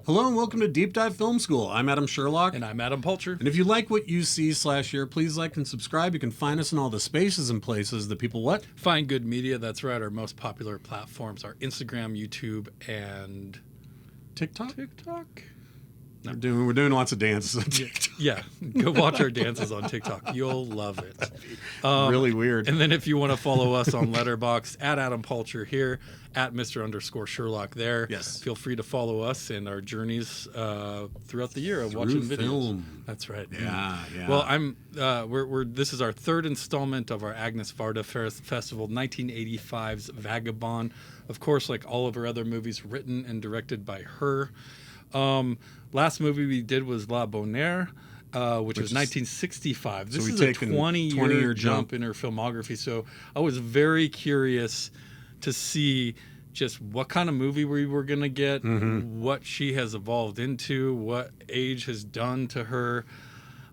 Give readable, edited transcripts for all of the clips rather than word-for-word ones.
Hello and welcome to Deep Dive Film School. I'm Adam Sherlock. And I'm Adam Pulcher. And if you like what you see/hear, please like and subscribe. You can find us in all the spaces and places that people what? Find good media. That's right. Our most popular platforms are Instagram, YouTube, and TikTok. No. We're doing lots of dances on TikTok. Yeah. Go watch our dances on TikTok. You'll love it. Really weird. And then if you want to follow us on Letterboxd, at Adam Pulcher here, at Mr_Sherlock there. Yes. Feel free to follow us in our journeys throughout the year of watching videos. Film. That's right. Yeah. Well, this is our third installment of our Agnès Varda Festival, 1985's Vagabond. Of course, like all of her other movies, written and directed by her. Last movie we did was La Bonheur, which was 1965. This is a 20-year jump in her filmography. So I was very curious to see just what kind of movie we were going to get, what she has evolved into, what age has done to her.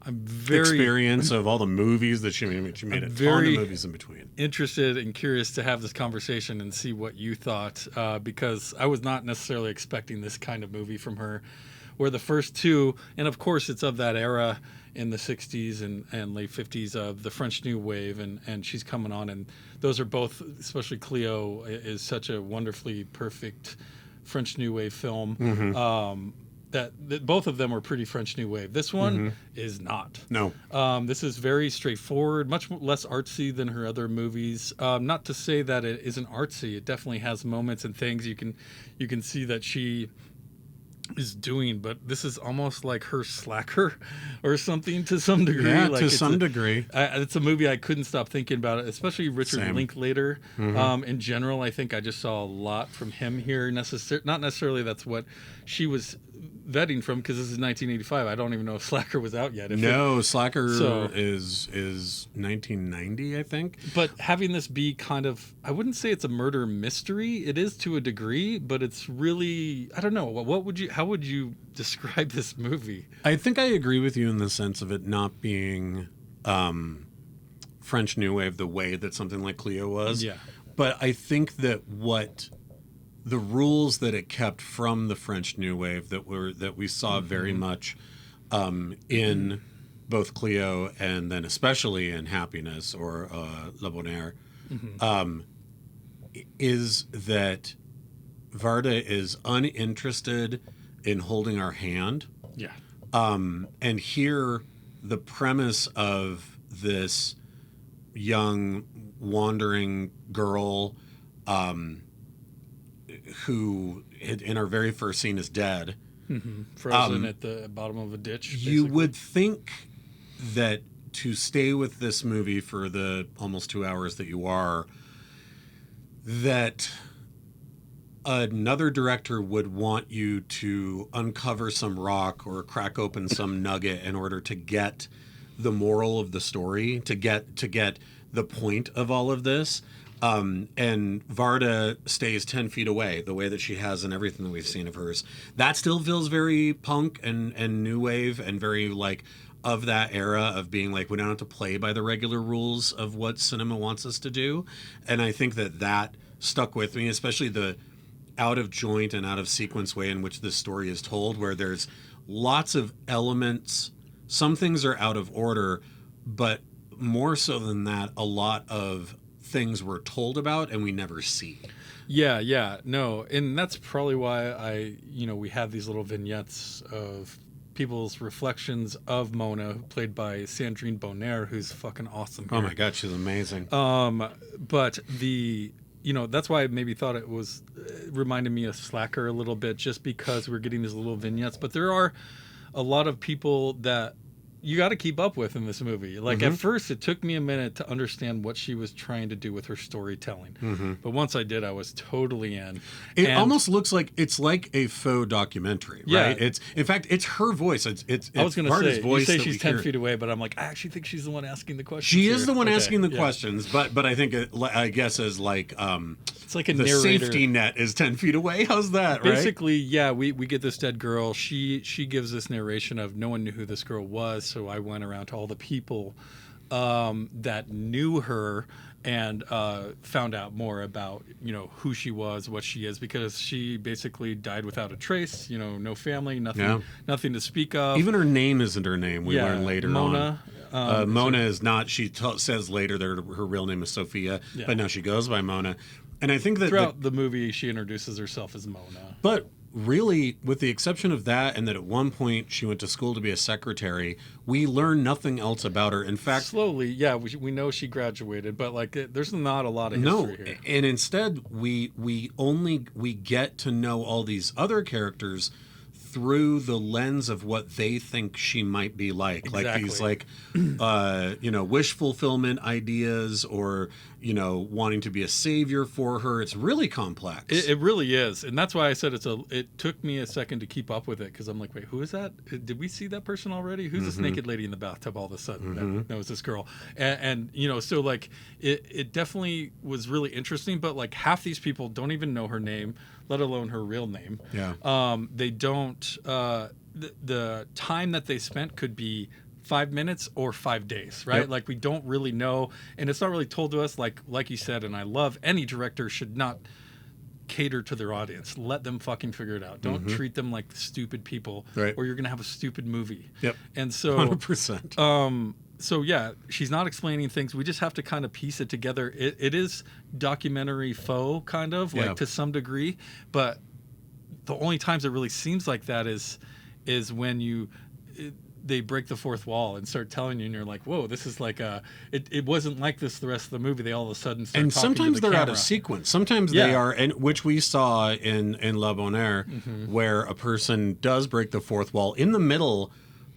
I'm very experience of all the movies that she made. She made a ton of movies in between. Interested and curious to have this conversation and see what you thought, because I was not necessarily expecting this kind of movie from her. Where the first two, and of course it's of that era in the 60s and late 50s of the French New Wave, and she's coming on, and those are both, especially Cleo, is such a wonderfully perfect French New Wave film. That both of them were pretty French New Wave. This one is not. No. This is very straightforward, much less artsy than her other movies. Not to say that it isn't artsy. It definitely has moments and things you can see that she is doing, but this is almost like her Slacker or something to some degree. Yeah, like to some degree. It's a movie I couldn't stop thinking about it, especially Richard Linklater. In general, I think I just saw a lot from him here. Not necessarily that's what she was vetting from, because this is 1985. I don't even know if Slacker was out yet. Slacker is 1990, I think. But having this be kind of, I wouldn't say it's a murder mystery. It is to a degree, but it's really, I don't know. How would you describe this movie? I think I agree with you in the sense of it not being French New Wave the way that something like Cleo was. Yeah. But I think that the rules that it kept from the French New Wave that we saw very much in both Cleo and then especially in Happiness or La Bonheur, is that Varda is uninterested in holding our hand. Yeah. And here the premise of this young wandering girl who in our very first scene is dead, frozen at the bottom of a ditch. Basically. You would think that to stay with this movie for the almost 2 hours that you are, that another director would want you to uncover some rock or crack open some nugget in order to get the moral of the story, to get the point of all of this. And Varda stays 10 feet away, the way that she has in everything that we've seen of hers. That still feels very punk and new wave and very like of that era of being like, we don't have to play by the regular rules of what cinema wants us to do. And I think that stuck with me, especially the out of joint and out of sequence way in which this story is told, where there's lots of elements. Some things are out of order, but more so than that, a lot of things we're told about and we never see. No, and that's probably why we have these little vignettes of people's reflections of Mona, played by Sandrine Bonnaire, who's fucking awesome here. Oh my god, she's amazing. But that's why I maybe thought it was reminded me of Slacker a little bit, just because we're getting these little vignettes. But there are a lot of people that you got to keep up with in this movie. Like at first, it took me a minute to understand what she was trying to do with her storytelling. But once I did, I was totally in. It almost looks like it's like a faux documentary, right? Yeah. In fact, it's her voice. It's I was going to say, you say she's 10 hear. Feet away, but I'm like, I actually think she's the one asking the questions. She is the one asking the questions, but I think I guess as like it's like a the narrator. safety net is 10 feet away. How's that? Basically, right? we get this dead girl. She gives this narration of no one knew who this girl was, so I went around to all the people that knew her and found out more about, who she was, what she is, because she basically died without a trace, no family, nothing to speak of. Even her name isn't her name. We learn later Mona. on. Mona is not. She says later that her real name is Sophia, but no, she goes by Mona. And I think that throughout the movie, she introduces herself as Mona. But really, with the exception of that, and that at one point she went to school to be a secretary, we learn nothing else about her. In fact, slowly, we know she graduated, but there's not a lot of history here. And instead we get to know all these other characters through the lens of what they think she might be like. Exactly. Like these wish fulfillment ideas, or wanting to be a savior for her. It's really complex. It really is, and that's why I said it took me a second to keep up with it, because I'm like, wait, who is that? Did we see that person already? Who's this naked lady in the bathtub all of a sudden that knows this girl? And so like it definitely was really interesting, but like half these people don't even know her name, let alone her real name. They don't. The time that they spent could be 5 minutes or 5 days, right? Yep. Like we don't really know, and it's not really told to us. Like you said, and I love, any director should not cater to their audience. Let them fucking figure it out. Don't treat them like stupid people, right, or you're gonna have a stupid movie. Yep. And so 100%. So yeah, she's not explaining things. We just have to kind of piece it together. It is documentary faux, kind of like to some degree, but the only times it really seems like that is when they break the fourth wall and start telling you, and you're like, whoa, this is like it wasn't like this the rest of the movie. They all of a sudden start and talking sometimes to the they're camera. out of sequence. Sometimes they are, and which we saw in La Bonne Heure, where a person does break the fourth wall in the middle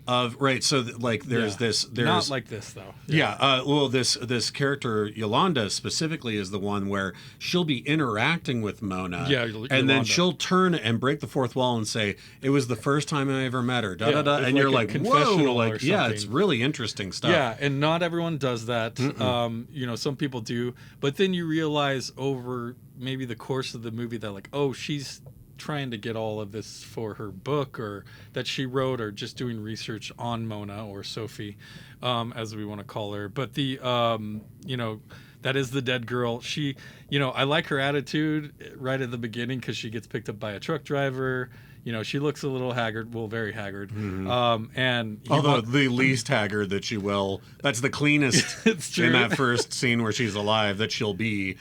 of, right, so there's not like this though. Well, this character Yolanda specifically is the one where she'll be interacting with Mona, and then she'll turn and break the fourth wall and say, "It was the first time I ever met her." And you're like, "Whoa!" Like, it's really interesting stuff. Yeah, and not everyone does that. Some people do, but then you realize over maybe the course of the movie that like, oh, she's trying to get all of this for her book, or that she wrote, or just doing research on Mona, or Sophie, as we want to call her. But the that is the dead girl. She, I like her attitude right at the beginning, because she gets picked up by a truck driver. She looks a little haggard, very haggard. And although the least haggard that she will, that's the cleanest in that first scene where she's alive that she'll be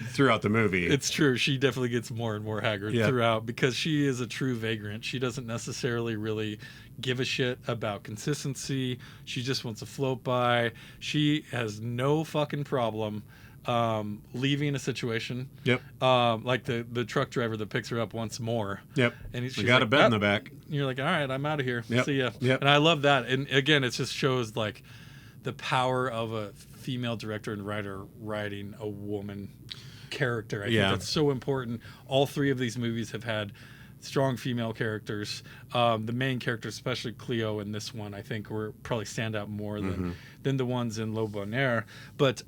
throughout the movie. It's true. She definitely gets more and more haggard throughout, because she is a true vagrant. She doesn't necessarily really give a shit about consistency. She just wants to float by. She has no fucking problem leaving a situation. Like the truck driver that picks her up once more. And she's got a bed in the back. And you're like, all right, I'm out of here. See ya. And I love that. And again, it just shows like the power of a female director and writer writing a woman character. I think that's so important. All three of these movies have had strong female characters. The main character, especially Cleo in this one, I think were probably stand out more than the ones in La Bonne Heure. But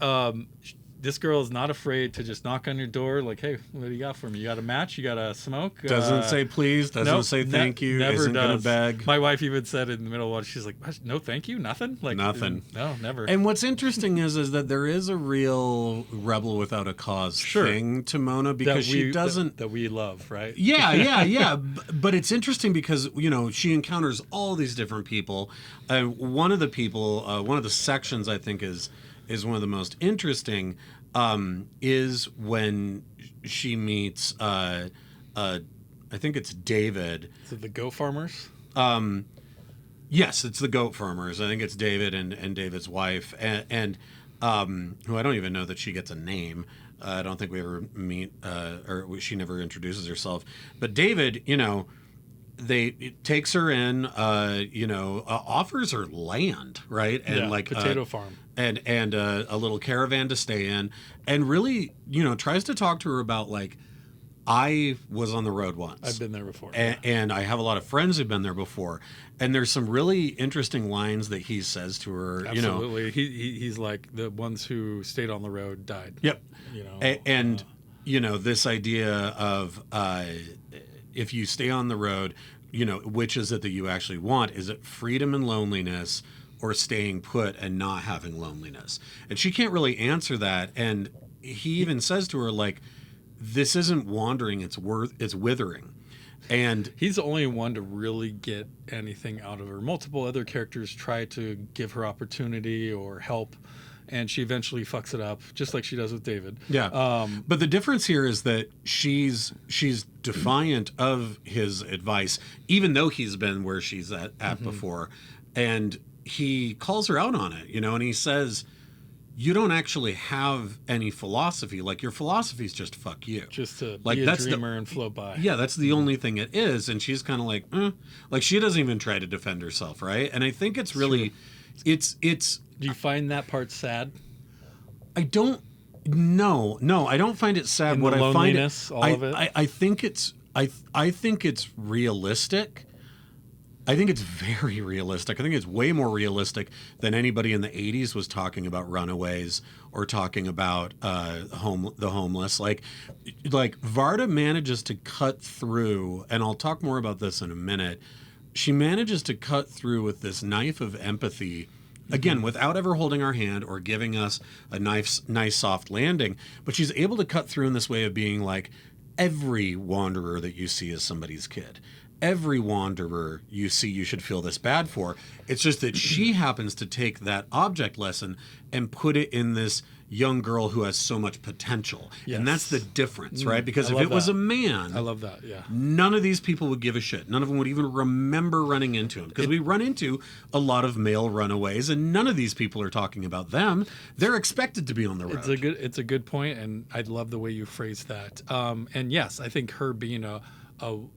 this girl is not afraid to just knock on your door, like, hey, what do you got for me? You got a match? You got a smoke? Doesn't say please. Doesn't say thank you. Never isn't does. Gonna beg. My wife even said in the middle of one, she's like, no, thank you, nothing. Like nothing. No, never. And what's interesting is that there is a real rebel without a cause thing to Mona, because she doesn't that we love, right? Yeah. But it's interesting because she encounters all these different people. One of the people, one of the sections I think is one of the most interesting. Is when she meets, I think it's David. Is it the goat farmers? Yes, it's the goat farmers. I think it's David and David's wife, and who I don't even know that she gets a name. I don't think we ever meet, or she never introduces herself. But David, it takes her in, offers her land, right? And potato farm. And a little caravan to stay in, and really, tries to talk to her about like, I was on the road once. I've been there before. And I have a lot of friends who've been there before. And there's some really interesting lines that he says to her. Absolutely. He's like, the ones who stayed on the road died. Yep. And this idea of if you stay on the road, which is it that you actually want? Is it freedom and loneliness, or staying put and not having loneliness. And she can't really answer that. And he even says to her, like, this isn't wandering, it's withering. And he's the only one to really get anything out of her. Multiple other characters try to give her opportunity or help, and she eventually fucks it up, just like she does with David. Yeah. But the difference here is that she's defiant of his advice, even though he's been where she's at before. And he calls her out on it, you know, and he says, you don't actually have any philosophy. Like, your philosophy is just fuck you. Just to like, be a that's dreamer and float by. Yeah, that's the only thing it is. And she's kind of like, like, she doesn't even try to defend herself, right? And I think it's really, it's. Do you find that part sad? I don't. No, I don't find it sad. In what the I find it, all of it. I think it's. I think it's realistic. I think it's very realistic. I think it's way more realistic than anybody in the 80s was talking about runaways or talking about the homeless. Like Varda manages to cut through, and I'll talk more about this in a minute. She manages to cut through with this knife of empathy, again, without ever holding our hand or giving us a nice soft landing. But she's able to cut through in this way of being like, every wanderer that you see is somebody's kid. Every wanderer you see, you should feel this bad for. It's just that she happens to take that object lesson and put it in this young girl who has so much potential. Yes. And that's the difference, right? Because if it was a man, I love that, yeah. None of these people would give a shit. None of them would even remember running into him. Because we run into a lot of male runaways, and none of these people are talking about them. They're expected to be on the road. It's a good point, and I love the way you phrased that. And yes, I think her being a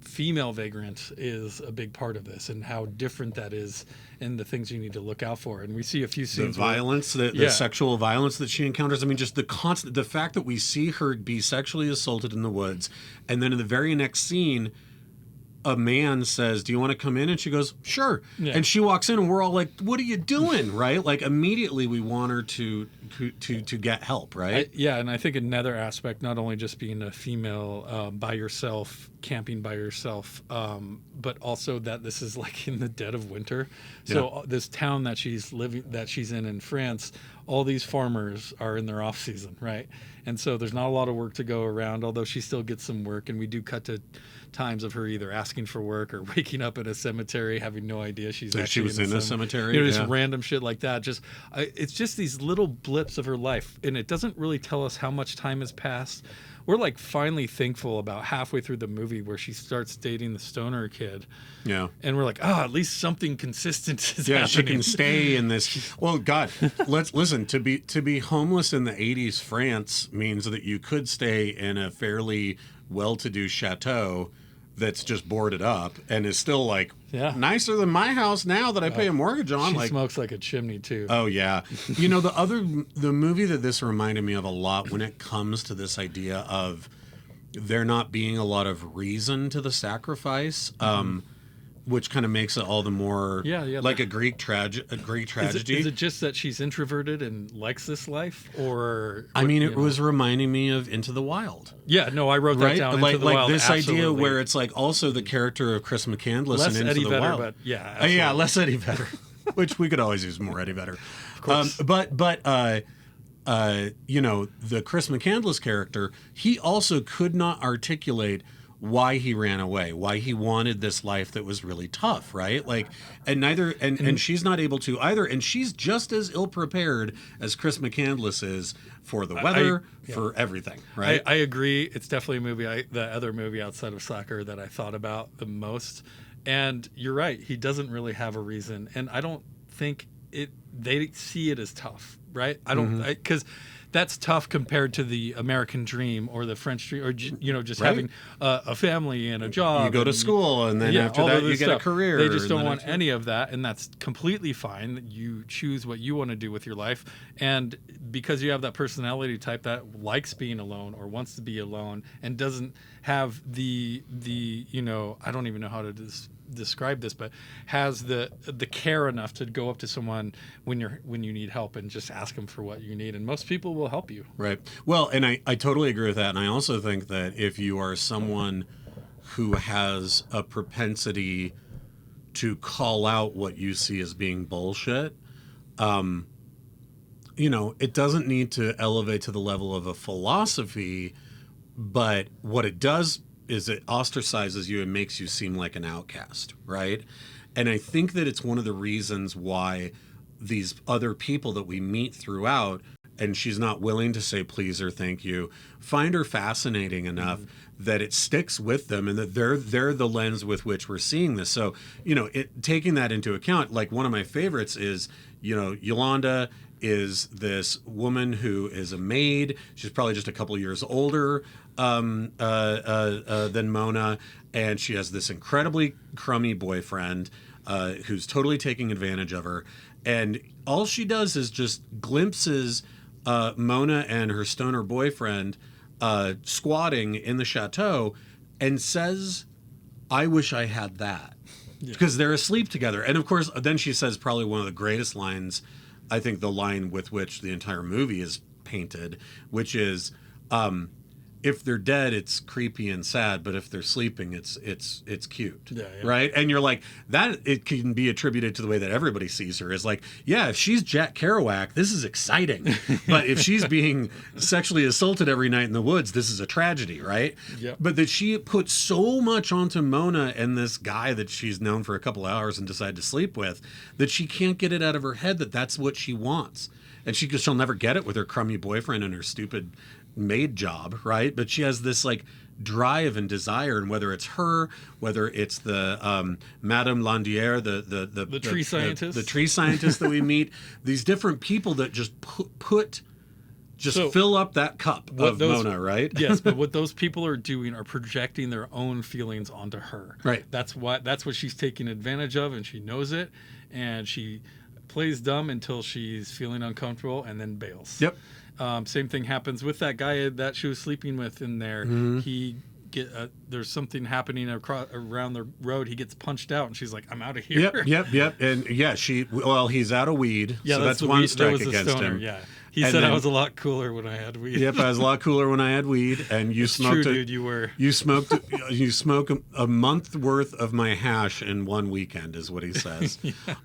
female vagrant is a big part of this, and how different that is, and the things you need to look out for. And we see a few scenes. The violence, the sexual violence that she encounters. I mean, just the fact that we see her be sexually assaulted in the woods, and then in the very next scene, a man says, "Do you want to come in?" And she goes, "Sure." Yeah. And she walks in, and we're all like, "What are you doing?" Right? Like, immediately we want her to get help, right? And I think another aspect, not only just being a female by yourself, camping by yourself, but also that this is like in the dead of winter. So this town that she's in France, all these farmers are in their off season, right? And so there's not a lot of work to go around, although she still gets some work, and we do cut to times of her either asking for work or waking up in a cemetery having no idea she was in a cemetery. Just random shit like that. It's just these little blips of her life, and it doesn't really tell us how much time has passed. We're like finally thankful about halfway through the movie where she starts dating the stoner kid. Yeah. And we're like, at least something consistent is happening. She can stay in this. Well, God, let's listen. To be homeless in the 80s France means that you could stay in a fairly well-to-do chateau that's just boarded up and is still like nicer than my house now that I pay a mortgage on. She smokes like a chimney too. Oh yeah. You know, the movie that this reminded me of a lot when it comes to this idea of there not being a lot of reason to the sacrifice, which kind of makes it all the more like a Greek tragedy. Is it just that she's introverted and likes this life, or? I mean, it was reminding me of Into the Wild. Yeah, no, I wrote that down. Like, Into the Wild, this absolutely. idea where it's like also the character of Chris McCandless in Into the Wild. But less Eddie Vedder, which we could always use more Eddie Vedder. Of course. You know, the Chris McCandless character, he also could not articulate why he ran away, why he wanted this life that was really tough, right? Like, and she's not able to either, and she's just as ill prepared as Chris McCandless is for the weather, for everything, right? I agree. It's definitely a movie, the other movie outside of soccer that I thought about the most. And you're right, he doesn't really have a reason, and I don't think they see it as tough, right? I don't, because that's tough compared to the American dream or the French dream, or just having a family and a job. You go to school, and then after that you get a career. They just don't want any of that, and that's completely fine. You choose what you want to do with your life, and because you have that personality type that likes being alone or wants to be alone and doesn't have the I don't even know how to describe this, but has the care enough to go up to someone when you need help and just ask them for what you need, and most people will help you. Right. Well, and I totally agree with that, and I also think that if you are someone who has a propensity to call out what you see as being bullshit, You know, it doesn't need to elevate to the level of a philosophy, but what it does is it ostracizes you and makes you seem like an outcast, right? And I think that it's one of the reasons why these other people that we meet throughout, and she's not willing to say please or thank you, find her fascinating enough that it sticks with them, and that they're the lens with which we're seeing this. So, you know, taking that into account, like one of my favorites is, you know, Yolanda is this woman who is a maid. She's probably just a couple years older than Mona, and she has this incredibly crummy boyfriend who's totally taking advantage of her. And all she does is just glimpses Mona and her stoner boyfriend squatting in the chateau and says, I wish I had that. Because they're asleep together. And of course, then she says probably one of the greatest lines, I think the line with which the entire movie is painted, which is, if they're dead, it's creepy and sad, but if they're sleeping, it's cute, right? And you're like, that it can be attributed to the way that everybody sees her, is like, yeah, if she's Jack Kerouac, this is exciting, but if she's being sexually assaulted every night in the woods, this is a tragedy, right? But that she put so much onto Mona and this guy that she's known for a couple hours and decided to sleep with, that she can't get it out of her head that that's what she wants, and she'll never get it with her crummy boyfriend and her stupid maid job, right? But she has this like drive and desire, and whether it's her, whether it's the Madame Landier, the tree scientist, the tree scientist that we meet, these different people that just fill up that cup of Mona, right? Yes, but what those people are doing are projecting their own feelings onto her. Right. That's what she's taking advantage of, and she knows it, and she plays dumb until she's feeling uncomfortable and then bails. Yep. Same thing happens with that guy that she was sleeping with in there. There's something happening around the road. He gets punched out, and she's like, "I'm out of here." Yep. And yeah, he's out of weed. Yeah, so that's one strike against stoner, him. Yeah, he said I was a lot cooler when I had weed. Yep, I was a lot cooler when I had weed, and you smoked. True, dude, you were. You smoked. You smoke a month worth of my hash in one weekend, is what he says.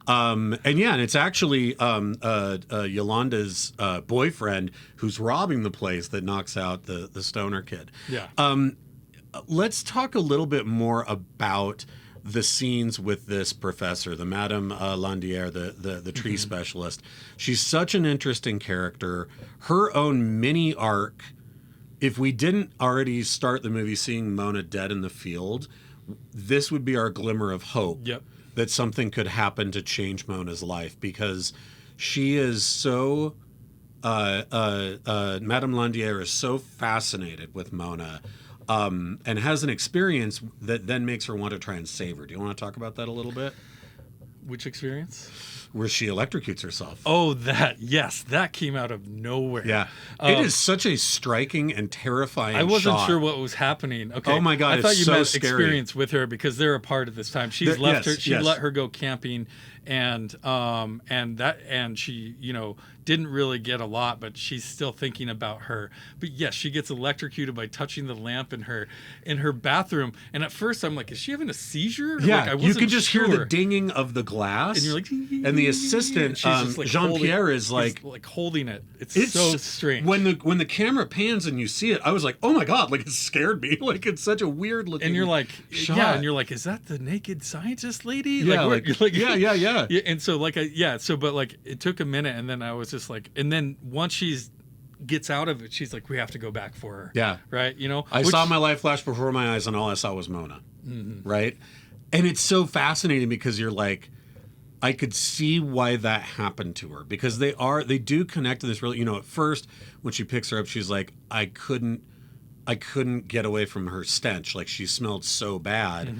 And it's actually Yolanda's boyfriend who's robbing the place that knocks out the stoner kid. Yeah. Let's talk a little bit more about the scenes with this professor, the Madame Landier, the tree specialist. She's such an interesting character. Her own mini arc. If we didn't already start the movie seeing Mona dead in the field, this would be our glimmer of hope that something could happen to change Mona's life, because she is so Madame Landier is so fascinated with Mona. And has an experience that then makes her want to try and save her. Do you want to talk about that a little bit? Which experience? Where she electrocutes herself. Oh, that came out of nowhere. Yeah. It is such a striking and terrifying I wasn't shot. sure what was happening. Okay. Oh my God, I thought you so meant scary. experience with her, because they're apart at this time. She's left her. She let her go camping, and she, didn't really get a lot, but she's still thinking about her. But yes, she gets electrocuted by touching the lamp in her bathroom. And at first I'm like, is she having a seizure? Yeah, you can just hear the dinging of the glass. And you're like, and the assistant, Jean-Pierre, is like holding it. It's so strange. When the camera pans and you see it, I was like, oh my God, like it scared me. Like it's such a weird looking And you're like, shot. Yeah, and you're like, is that the naked scientist lady? Yeah, yeah. And so but it took a minute, and then I was just like, and then once she's gets out of it, she's like, we have to go back for her. Yeah. Right? I saw my life flash before my eyes, and all I saw was Mona. Right? And it's so fascinating, because you're like, I could see why that happened to her, because they do connect to this really, at first when she picks her up, she's like, I couldn't get away from her stench. Like she smelled so bad.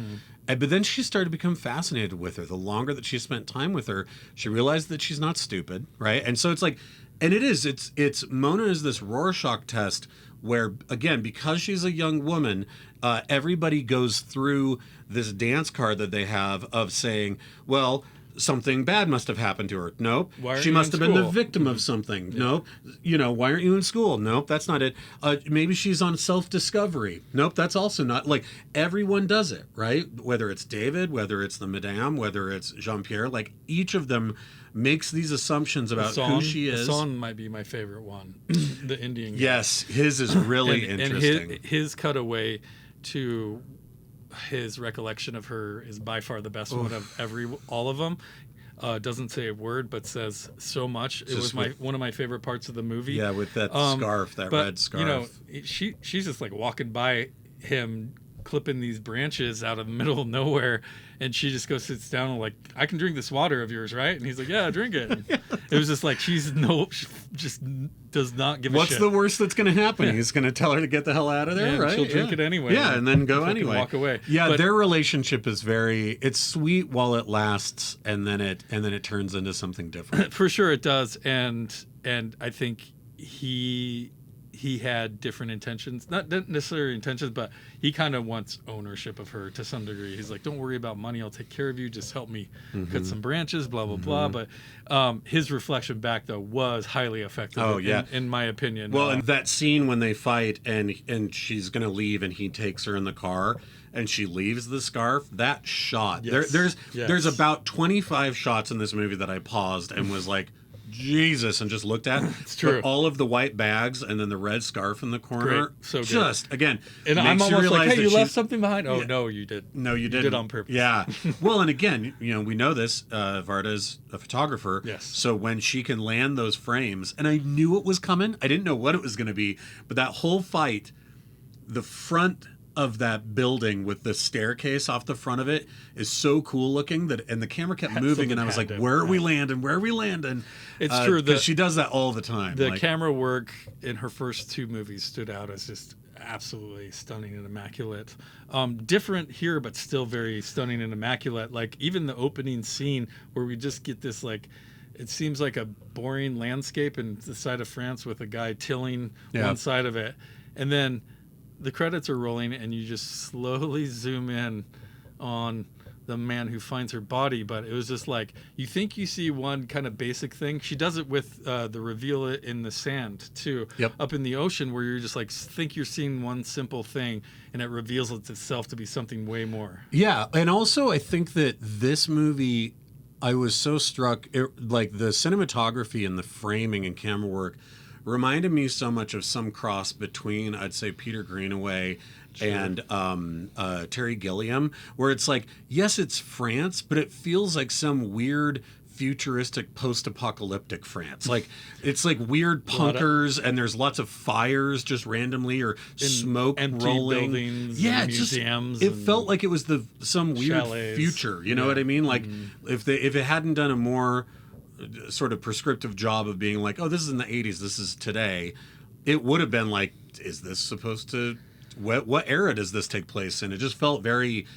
But then she started to become fascinated with her. The longer that she spent time with her, she realized that she's not stupid, right? And so it's like, and it's Mona is this Rorschach test where, again, because she's a young woman, everybody goes through this dance card that they have of saying, well, something bad must have happened to her. Nope. Why aren't She you must in have been the school? victim of something. Nope. Why aren't you in school? Nope, that's not it. Maybe she's on self-discovery. Nope, that's also not. Like, everyone does it, right? Whether it's David, whether it's the Madame, whether it's Jean-Pierre, like, each of them makes these assumptions about who she is. The song might be my favorite one. The Indian guy. Yes, his is really interesting. And his cutaway to his recollection of her is by far the best one of all of them. Doesn't say a word, but says so much. It was one of my favorite parts of the movie. Yeah, with that scarf, that red scarf. She's just like walking by him, clipping these branches out of the middle of nowhere, and she just goes sits down and like, I can drink this water of yours, right? And he's like, yeah, drink it. It was just like she just does not give a shit. What's the worst that's going to happen? Yeah. He's going to tell her to get the hell out of there, and right? She'll drink it anyway. Yeah, and then go anyway. Walk away. Yeah, but their relationship is it's sweet while it lasts, and then it turns into something different. For sure, it does, and I think he had different intentions, not necessarily intentions, but he kind of wants ownership of her to some degree. He's like, don't worry about money, I'll take care of you, just help me cut some branches, blah blah blah. But his reflection back though was highly effective. In my opinion. Well, and that scene when they fight and she's gonna leave and he takes her in the car and she leaves the scarf, that shot, there's about 25 shots in this movie that I paused and was like, Jesus, and just looked at. It's true. But all of the white bags and then the red scarf in the corner. Great. So good. Just again, and I'm almost like, hey, you left something behind. Oh no, you did. No, you didn't. You did on purpose. Yeah. Well, and again, we know this. Varda's a photographer. Yes. So when she can land those frames, and I knew it was coming. I didn't know what it was going to be, but that whole fight, the front of that building with the staircase off the front of it is so cool looking and the camera kept moving and I was like, where are we landing? It's true because she does that all the time. The camera work in her first two movies stood out as just absolutely stunning and immaculate. Different here, but still very stunning and immaculate. Like even the opening scene where we just get this like, it seems like a boring landscape in the side of France with a guy tilling one side of it, and then the credits are rolling and you just slowly zoom in on the man who finds her body. But it was just like, you think you see one kind of basic thing. She does it with the reveal in the sand too, up in the ocean, where you're just like, think you're seeing one simple thing and it reveals itself to be something way more. Yeah. And also I think that this movie, I was so struck, like the cinematography and the framing and camera work reminded me so much of some cross between, I'd say, Peter Greenaway and Terry Gilliam, where it's like, yes, it's France, but it feels like some weird futuristic post-apocalyptic France. Like it's like weird punkers and there's lots of fires just randomly or smoke rolling. Buildings, yeah, museums. It felt like it was some weird chalets. Future. You know what I mean? Like if it hadn't done a more sort of prescriptive job of being like, oh, this is in the 80s, this is today, it would have been like, is this supposed to, what era does this take place in? It just felt very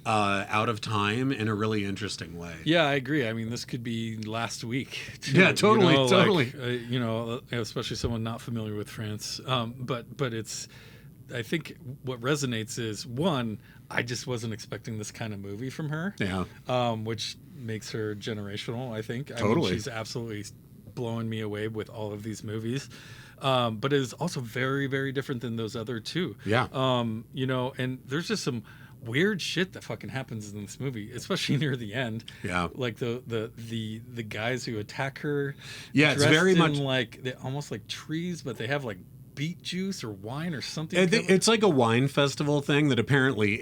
out of time in a really interesting way. Yeah, I agree. I mean, this could be last week too, yeah, totally. Like, especially someone not familiar with France, but it's, I think what resonates is, one, I just wasn't expecting this kind of movie from her. Yeah. Which makes her generational, I think. Totally. I mean, she's absolutely blowing me away with all of these movies. But it is also very, very different than those other two. Yeah. And there's just some weird shit that fucking happens in this movie, especially near the end. Yeah. Like the guys who attack her. Yeah, it's very much like they almost like trees, but they have like beet juice or wine or something. It's like a wine festival thing that apparently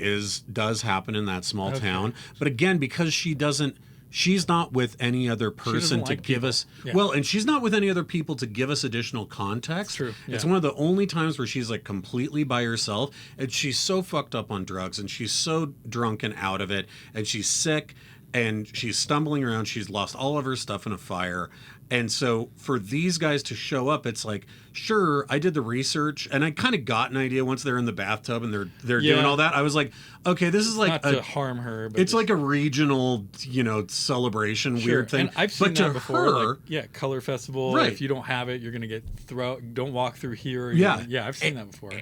does happen in that small town. But again, because she's not with any other person to give us and she's not with any other people to give us additional context. True. Yeah. It's one of the only times where she's like completely by herself and she's so fucked up on drugs and she's so drunk and out of it and she's sick and she's stumbling around. She's lost all of her stuff in a fire. And so for these guys to show up, it's like, sure, I did the research and I kind of got an idea once they're in the bathtub and they're doing all that. I was like, okay, this is like not to harm her, but it's like a regional, celebration weird thing. And I've seen that before. Her, color festival. Right. If you don't have it, you're gonna get don't walk through here. Yeah. I've seen that before.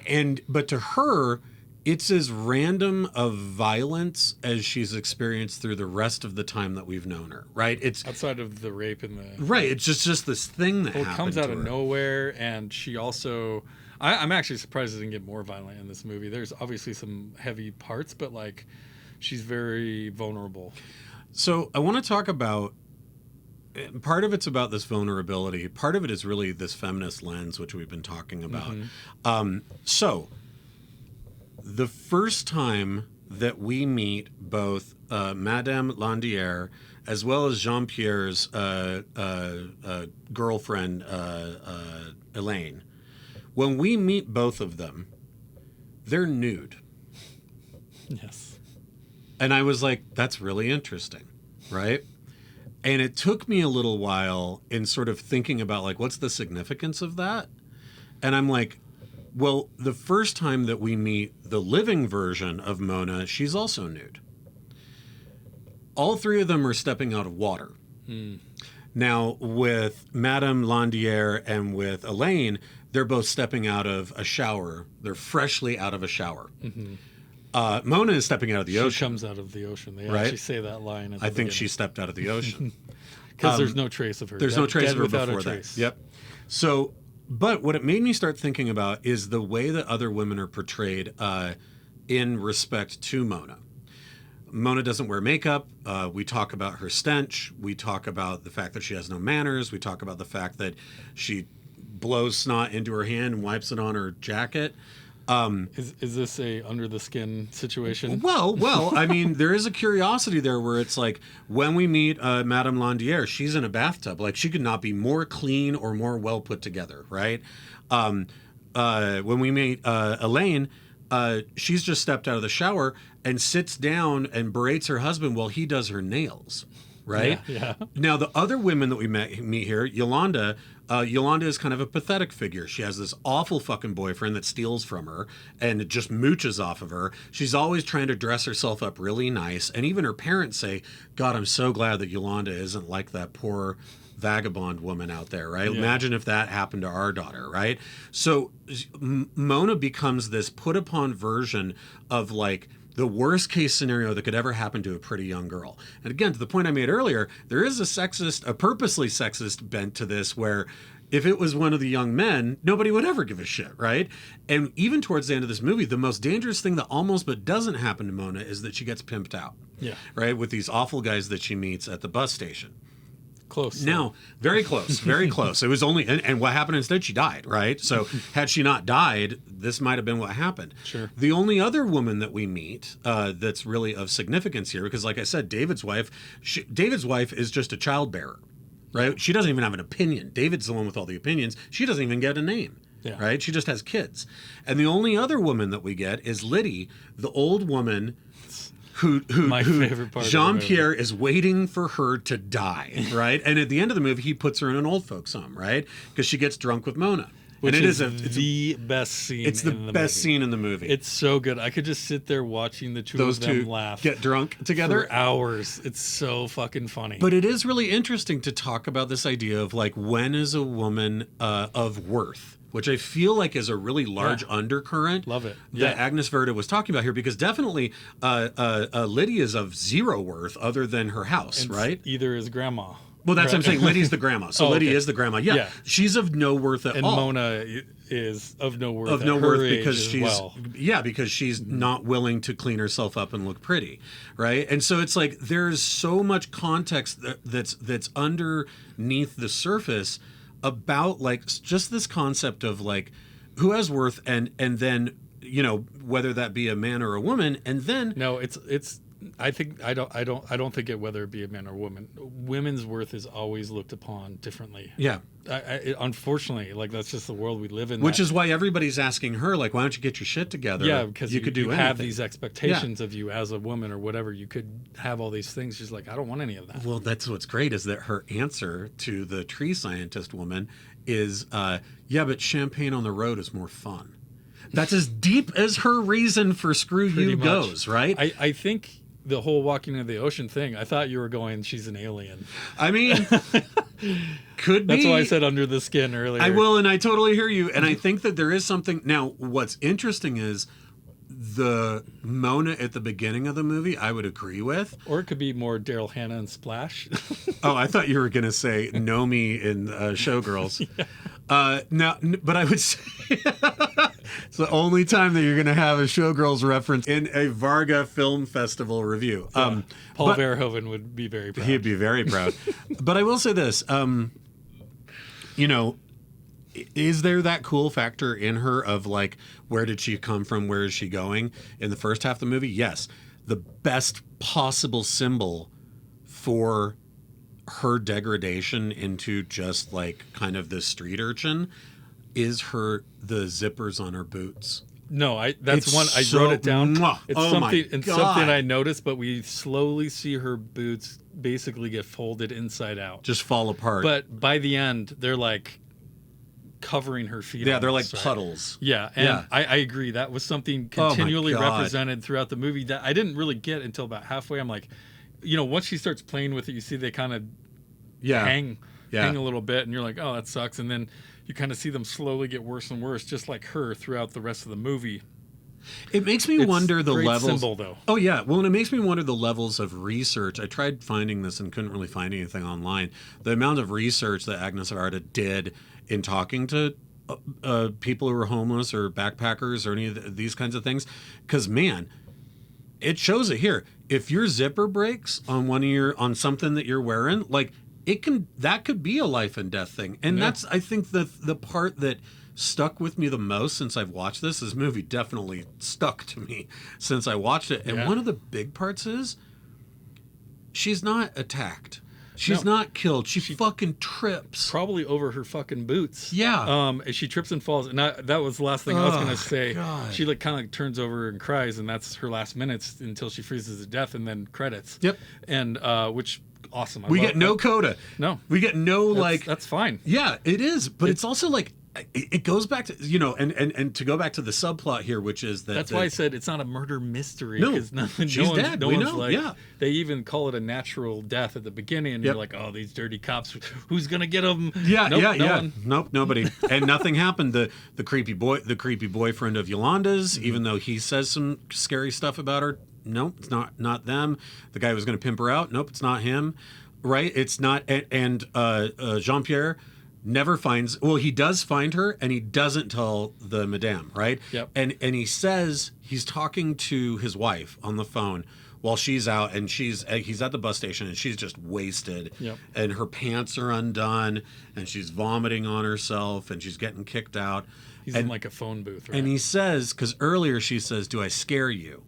But to her, it's as random of violence as she's experienced through the rest of the time that we've known her, right? It's outside of the rape and the right. It's just this thing that it comes out to of her. nowhere, and she also. I'm actually surprised it didn't get more violent in this movie. There's obviously some heavy parts, but like, she's very vulnerable. So I want to talk about. Part of it's about this vulnerability. Part of it is really this feminist lens, which we've been talking about. So. The first time that we meet both Madame Landière as well as Jean-Pierre's girlfriend, Elaine, when we meet both of them, they're nude. Yes. And I was like, that's really interesting, right? And it took me a little while in sort of thinking about, like, what's the significance of that? And I'm like, well, the first time that we meet the living version of Mona, she's also nude. All three of them are stepping out of water. Now, with Madame Landière and with Elaine, they're both stepping out of a shower. They're freshly out of a shower. Mona is stepping out of the ocean. She comes out of the ocean. They right? actually say that line. At the I think beginning. she stepped out of the ocean. Because there's no trace of her. There's no trace of her without before a that. trace. Yep. So, but what it made me start thinking about is the way that other women are portrayed in respect to Mona. Mona doesn't wear makeup. We talk about her stench. We talk about the fact that she has no manners. We talk about the fact that she blows snot into her hand and wipes it on her jacket. Is this a under the skin situation? Well, I mean, there is a curiosity there where it's like when we meet Madame Landière, she's in a bathtub. Like, she could not be more clean or more well put together, right? When we meet Elaine, she's just stepped out of the shower and sits down and berates her husband while he does her nails, right? Yeah. Now, the other women that we meet here, Yolanda is kind of a pathetic figure. She has this awful fucking boyfriend that steals from her and just mooches off of her. She's always trying to dress herself up really nice. And even her parents say, God, I'm so glad that Yolanda isn't like that poor vagabond woman out there, right? Yeah. Imagine if that happened to our daughter, right? So Mona becomes this put upon version of like the worst case scenario that could ever happen to a pretty young girl. And again, to the point I made earlier, there is a purposely sexist bent to this where if it was one of the young men, nobody would ever give a shit, right? And even towards the end of this movie, the most dangerous thing that almost but doesn't happen to Mona is that she gets pimped out. Yeah. Right? With these awful guys that she meets at the bus station. Close. Now, very close, very close. It was only, and what happened instead? She died, right? So had she not died, this might have been what happened. Sure. The only other woman that we meet that's really of significance here, because like I said, David's wife is just a childbearer, right? She doesn't even have an opinion. David's the one with all the opinions. She doesn't even get a name. Yeah. Right? She just has kids. And the only other woman that we get is Liddy, the old woman who favorite part Jean-Pierre is waiting for her to die, right? And at the end of the movie, he puts her in an old folks home, right? Because she gets drunk with Mona. Which and is the best scene. It's the best scene in the movie. It's so good. I could just sit there watching those of them laugh, get drunk together for hours. It's so fucking funny. But it is really interesting to talk about this idea of like, when is a woman of worth? Which I feel like is a really large undercurrent. Love it. That Agnès Varda was talking about here, because definitely Lydia is of zero worth other than her house, and right? Either is grandma. Well, that's what I'm saying. Lydia's the grandma. So Lydia is the grandma. Yeah. She's of no worth at all. And Mona is of no worth. Of no worth because she's she's not willing to clean herself up and look pretty, right? And so it's like there's so much context that's underneath the surface about like just this concept of like who has worth and then, you know, whether that be a man or a woman, and then it's I don't think it whether it be a man or a woman. Women's worth is always looked upon differently. Yeah. Unfortunately, like that's just the world we live in. Which is why everybody's asking her, like, why don't you get your shit together? Yeah, because you could have these expectations of of you as a woman or whatever. You could have all these things. She's like, I don't want any of that. Well, that's what's great is that her answer to the tree scientist woman is, yeah, but champagne on the road is more fun. That's as deep as her reason for screw Pretty you much. goes, right? I think the whole walking into the ocean thing, I thought you were going, she's an alien. I mean, could be. That's why I said under the skin earlier. I will, and I totally hear you. And I think that there is something. Now, what's interesting is the Mona at the beginning of the movie, I would agree with. Or it could be more Daryl Hannah and Splash. Oh, I thought you were going to say Nomi in Showgirls. Yeah. Now, but I would say it's the only time that you're going to have a Showgirls reference in a Varga Film Festival review. Paul Verhoeven would be very proud. He'd be very proud. But I will say this, you know, is there that cool factor in her of like, where did she come from? Where is she going? In the first half of the movie, yes. The best possible symbol for her degradation into just like kind of this street urchin is the zippers on her boots. No, I wrote it down. It's something I noticed, but we slowly see her boots basically get folded inside out. Just fall apart. But by the end, they're like covering her feet. Yeah, they're like right? puddles. Yeah, and I agree. That was something continually represented throughout the movie that I didn't really get until about halfway. I'm like, you know, once she starts playing with it, you see they kind of hang a little bit, and you're like, oh, that sucks. And then you kind of see them slowly get worse and worse, just like her throughout the rest of the movie. It makes me wonder the levels. Symbol, though. Oh yeah, well, and it makes me wonder the levels of research. I tried finding this and couldn't really find anything online. The amount of research that Agnès Varda did in talking to people who are homeless or backpackers or any of these kinds of things, because man, it shows it here. If your zipper breaks on something that you're wearing, like that could be a life and death thing. And that's, I think, the part that stuck with me the most since I've watched this. This movie definitely stuck to me since I watched it. And one of the big parts is she's not attacked. She's not killed. She fucking trips. Probably over her fucking boots. Yeah. She trips and falls. And that was the last thing I was going to say. God. She like kind of turns over and cries, and that's her last minutes until she freezes to death, and then credits. Yep. And which awesome. We get no coda. No. We get no That's fine. Yeah, it is. But it's also like it goes back to, you know, and to go back to the subplot here, which is that... That's why I said it's not a murder mystery. No, she's dead. No we one's know, like, yeah. They even call it a natural death at the beginning, and you're like, oh, these dirty cops, who's going to get them? Yeah, Nope, Nope, nobody. And nothing happened. The creepy boyfriend of Yolanda's, even though he says some scary stuff about her, nope, it's not them. The guy who was going to pimp her out, nope, it's not him. Right? It's not... And Jean-Pierre... never finds... Well, he does find her, and he doesn't tell the madame, right? Yep. And he says he's talking to his wife on the phone while she's out, and he's at the bus station, and she's just wasted. Yep. And her pants are undone, and she's vomiting on herself, and she's getting kicked out. He's in like a phone booth, right? And he says, because earlier she says, do I scare you?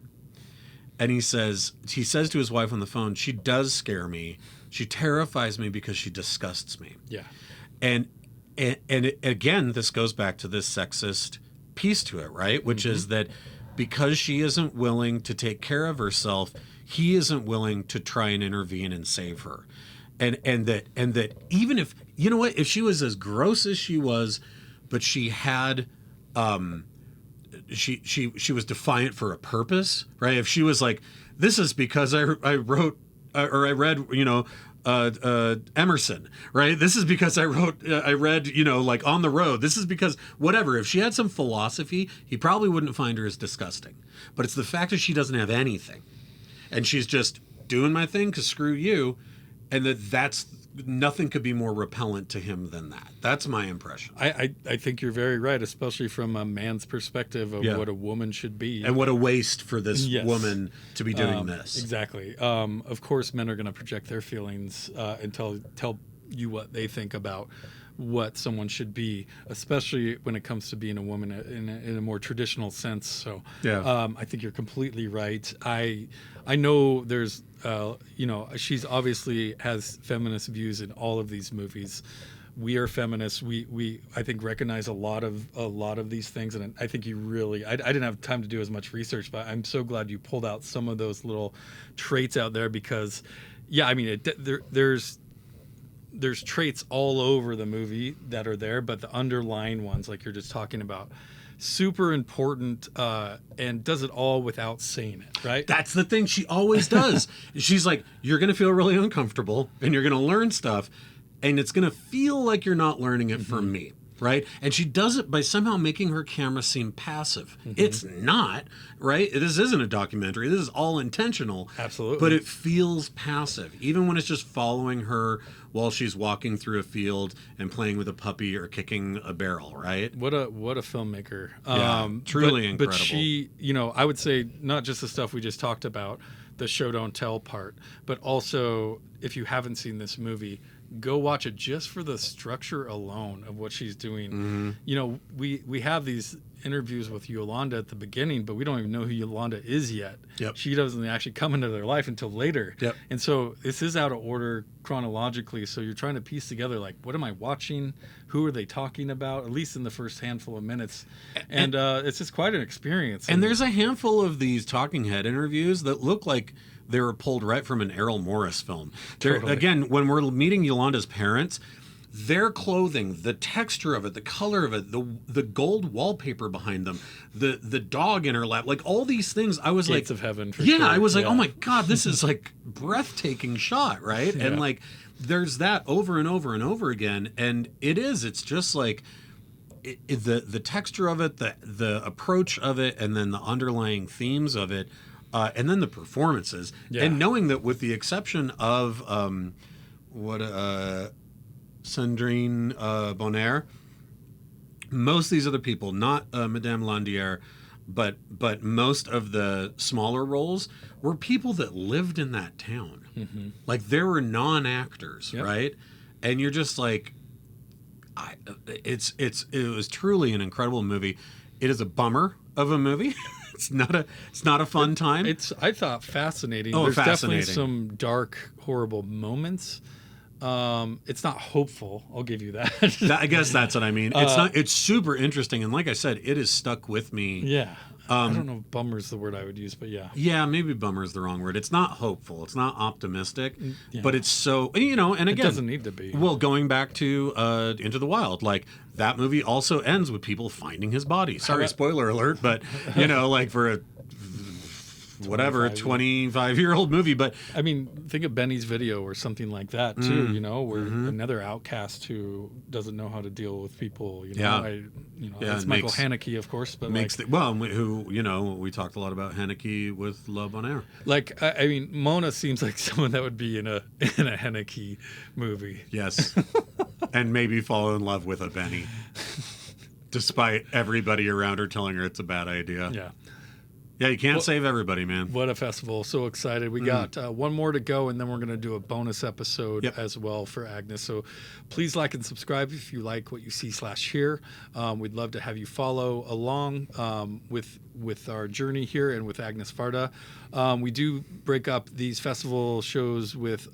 And he says to his wife on the phone, she does scare me. She terrifies me because she disgusts me. Yeah. And again, this goes back to this sexist piece to it, right? Which is that because she isn't willing to take care of herself, he isn't willing to try and intervene and save her. And that even if, you know what, if she was as gross as she was, but she had she was defiant for a purpose, right? If she was like, this is because I wrote or I read, you know, Emerson, right? This is because I read, you know, like On the Road. This is because whatever. If she had some philosophy, he probably wouldn't find her as disgusting. But it's the fact that she doesn't have anything, and she's just doing my thing because screw you, and that's nothing could be more repellent to him than that. That's my impression. I think you're very right, especially from a man's perspective of what a woman should be. And what a waste for this woman to be doing this. Exactly. Of course, men are going to project their feelings and tell you what they think about what someone should be, especially when it comes to being a woman in a more traditional sense. So I think you're completely right. I know there's, you know, she's obviously has feminist views in all of these movies. We are feminists. We I think recognize a lot of these things, and I think you really. I didn't have time to do as much research, but I'm so glad you pulled out some of those little traits out there because, I mean, there's traits all over the movie that are there, but the underlying ones, like you're just talking about, super important, and does it all without saying it, right? That's the thing. She always does. She's like, you're going to feel really uncomfortable, and you're going to learn stuff, and it's going to feel like you're not learning it from me. right? And she does it by somehow making her camera seem passive. It's not, right? This isn't a documentary. This is all intentional. Absolutely. But it feels passive, even when it's just following her while she's walking through a field and playing with a puppy or kicking a barrel, right? What a filmmaker. Yeah, truly incredible. But she, you know, I would say not just the stuff we just talked about, the show don't tell part, but also if you haven't seen this movie, go watch it just for the structure alone of what she's doing. You know, we have these interviews with Yolanda at the beginning, but we don't even know who Yolanda is yet. She doesn't actually come into their life until later. And so this is out of order chronologically. So you're trying to piece together, like, what am I watching? Who are they talking about? At least in the first handful of minutes. And it's just quite an experience. And there's a handful of these talking head interviews that look like they were pulled right from an Errol Morris film. Totally. Again, when we're meeting Yolanda's parents, their clothing, the texture of it, the color of it, the gold wallpaper behind them, the dog in her lap, like all these things, I was Gates like, of heaven. For yeah, sure. I was like, oh my God, this is like breathtaking shot, right? And like, there's that over and over and over again, and it's just like the texture of it, the approach of it, and then the underlying themes of it. And then the performances, and knowing that with the exception of Sandrine Bonnaire, most of these other people, not Madame Landière, but most of the smaller roles were people that lived in that town. Like there were non-actors, right? And you're just like, it was truly an incredible movie. It is a bummer of a movie. It's not a fun time. I thought fascinating. Oh, There's fascinating. definitely some dark, horrible moments. It's not hopeful. I'll give you that. I guess that's what I mean. It's super interesting, and like I said, it has stuck with me. Yeah. I don't know if bummer is the word I would use, but yeah. Yeah, maybe bummer is the wrong word. It's not hopeful. It's not optimistic, but it's so, and again, it doesn't need to be. Well, going back to Into the Wild, like that movie also ends with people finding his body. Sorry, spoiler alert, but like for a 25-year-old movie, but I mean, think of Benny's Video or something like that too. Where another outcast who doesn't know how to deal with people. It's Michael Haneke, of course, but we talked a lot about Haneke with La Bonheur. Like, I mean, Mona seems like someone that would be in a Haneke movie. Yes, and maybe fall in love with a Benny, despite everybody around her telling her it's a bad idea. Yeah. Yeah, you can't save everybody, man. What a festival. So excited. We got one more to go, and then we're going to do a bonus episode as well for Agnes. So please like and subscribe if you like what you see/hear. We'd love to have you follow along with our journey here and with Agnès Varda. We do break up these festival shows with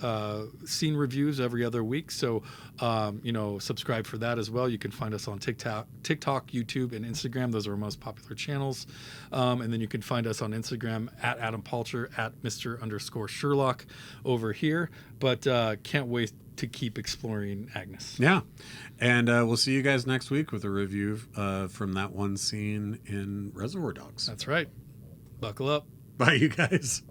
scene reviews every other week. So, subscribe for that as well. You can find us on TikTok, YouTube, and Instagram. Those are our most popular channels. And then you can find us on Instagram at Adam Palcher, at Mr._Sherlock over here. But can't wait to keep exploring Agnes. Yeah. And we'll see you guys next week with a review from that one scene in Reservoir Dogs. That's right. Buckle up. Bye, you guys.